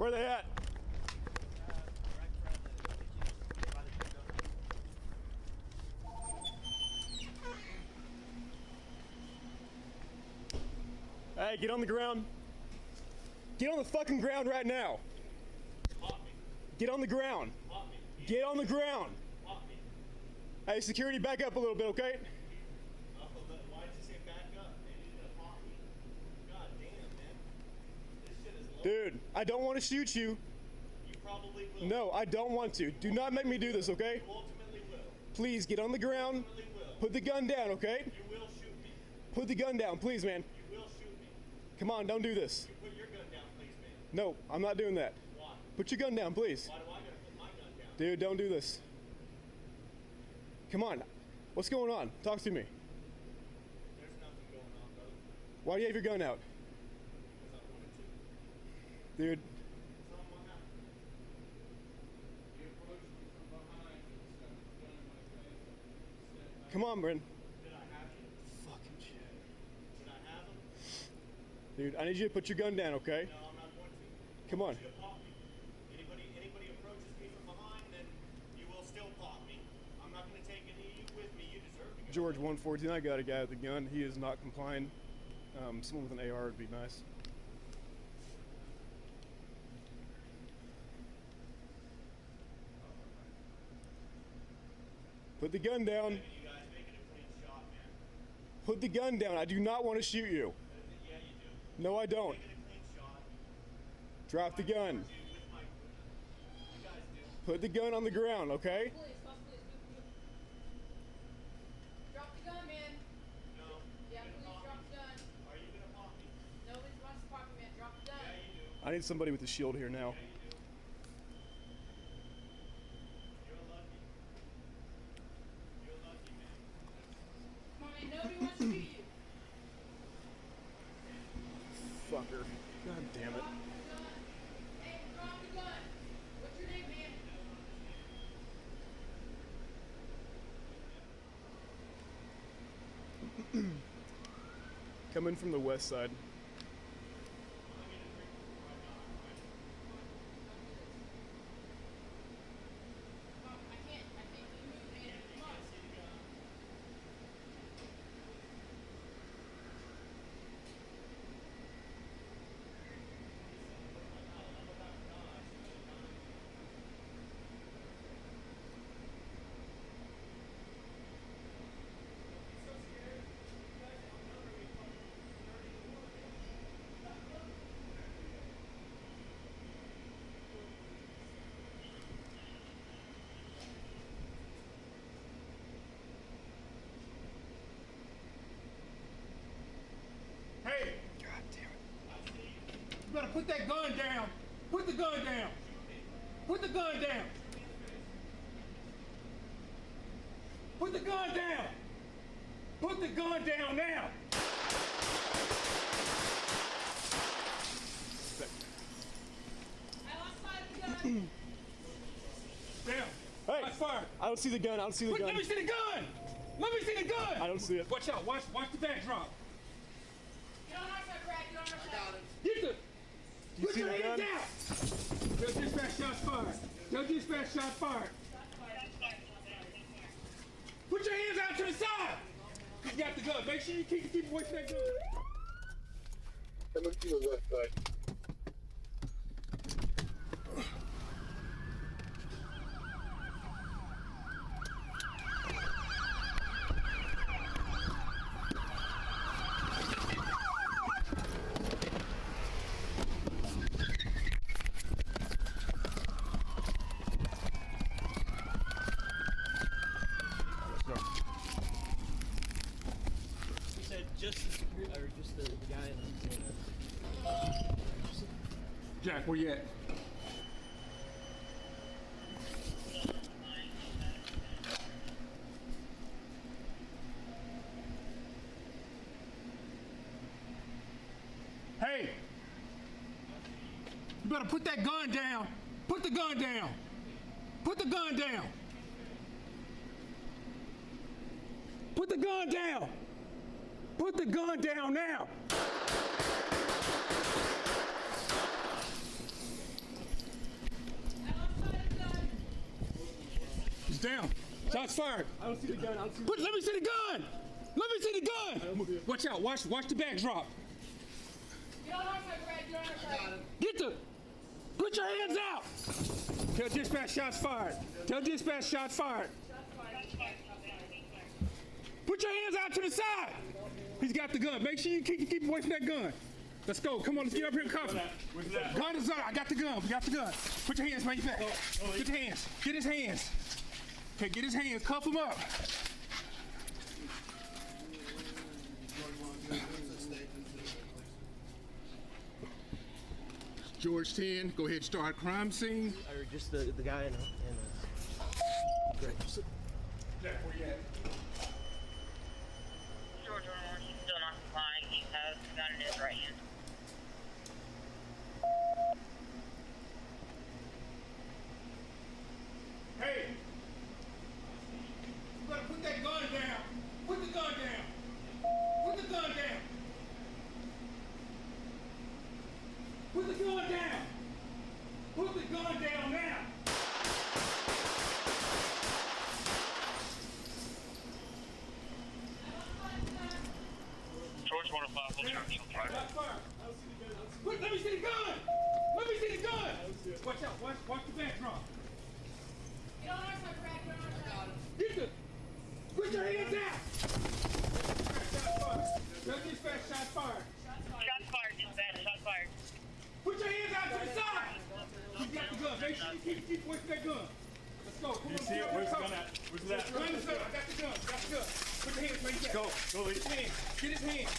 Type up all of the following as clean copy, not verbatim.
Where they at? Hey, get on the ground. Get on the fucking ground right now. Get on the ground. Get on the ground. Hey, security, back up a little bit, okay? Why did you say back up? They need to pop me. God damn, man. This shit is low. Dude, I don't want to shoot you. You probably will. No, I don't want to. Do not make me do this, okay? You ultimately will. Please, get on the ground. You ultimately will. Put the gun down, okay? You will shoot me. Put the gun down, please, man. You will shoot me. Come on, don't do this. You put your gun down, please, man. No, I'm not doing that. Why? Put your gun down, please. Why do I gotta put my gun down? Dude, don't do this. Come on. What's going on? Talk to me. There's nothing going on, brother. Why do you have your gun out? Because I wanted to. Dude, It's on my house. You approached me from behind and stuck the gun in my face. come on, Bryn. Did I have you? Fucking shit. Did I have him? Dude, I need you to put your gun down, okay? No, I'm not going to. Come I on. want you to pop me. Anybody approaches me from behind, then you will still pop me. I'm not going to take any of you with me. You deserve to go. George 114, I got a guy with a gun. He is not complying. Someone with an AR would be nice. Put the gun down. You guys making a clean shot, man. Put the gun down. I do not want to shoot you. Yeah, you do. No, I don't. Making a clean shot. Drop the gun. You guys do. Put the gun on the ground, okay? Police. Drop the gun, man. No. Yeah, You're please gonna pop drop me? the gun. Are you gonna pop me? Nobody wants to pop me, man. Drop the gun. Yeah, you do. I need somebody with a shield here now. Yeah, you do. You're lucky. You're lucky, man. Come on, man. Nobody wants to shoot you. Fucker. God damn Drop it. the gun. Hey, drop the gun. What's your name, man? Come in from the west side. Come on, I can't keep moving, man. Come on. Hey, God damn it. you better put that gun down. Put the gun down. Put the gun down. Put the gun down. Put the gun down now. I lost sight of the gun. Down. Hey! Shots fired. I don't see the gun. I don't see the Let gun. me see the gun. Let me see the gun. I don't see it. Watch out. Watch the backdrop. Get on our side, Brad. Get on our side. Get the. You Put see your the gun? hands down. Yo, dispatch shots fired. Yo, dispatch shots fired. Put your hands out to the side. You got the gun. Make sure you keep away from that gun. Coming to the west side. You said just the security, or just the guy in the Jack, where you at? Hey! You better put that gun down. Put the gun down. Put the gun down. Put the gun down. Put the gun down now. Down. Shots fired. I don't see the gun. I don't see the Let me see the gun. Let me see the gun. Watch out. Watch the backdrop. Get on our side, Brad. Get on our side. Get the. Put your hands out. Tell dispatch shots fired. Tell dispatch shots fired. Put your hands out to the side. He's got the gun. Make sure you keep away from that gun. Let's go. Come on, let's get up here and cuff him. Gun is on. I got the gun. We got the gun. Put your hands behind your back. Get your hands. Get his hands. Okay, get his hands. Cuff him up. George 10, go ahead and start crime scene. Or just the guy in Great. Jack, where you at? George Ormore, he's still not complying. He has the gun in his right hand. Hey! You better put that gun down. Put the gun down. Put the gun down. Put the gun down. Put the gun down now. George 105, hold your Eagle Drive. Shots fired. Let me see the gun. Let me see the gun. Watch out. Watch the backdrop. Get on our side, Brad. Get on our side. Get the. Put your hands out. Shots fired. Tell dispatch shots fired. Shots fired, dispatch, shots fired. Put your hands out to the side. You got the gun. Make sure you keep away from that gun. Let's go. Come on. See it? Where's the gun at? Where's that? Gun is up. I got the gun. Got the gun. Put your hands right there. Go, Get his hands. Get his hands.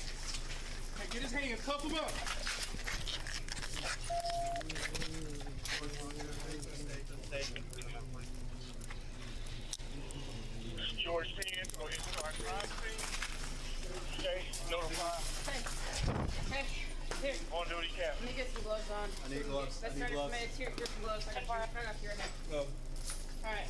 Okay, get his hands. Cuff him up. George 10, go ahead and start crime scene. Okay, notify. Hey, here. On duty cap. Let me get some gloves on. I need gloves. Let's start it from here. Here's some gloves. I can fire up here. Go. All right.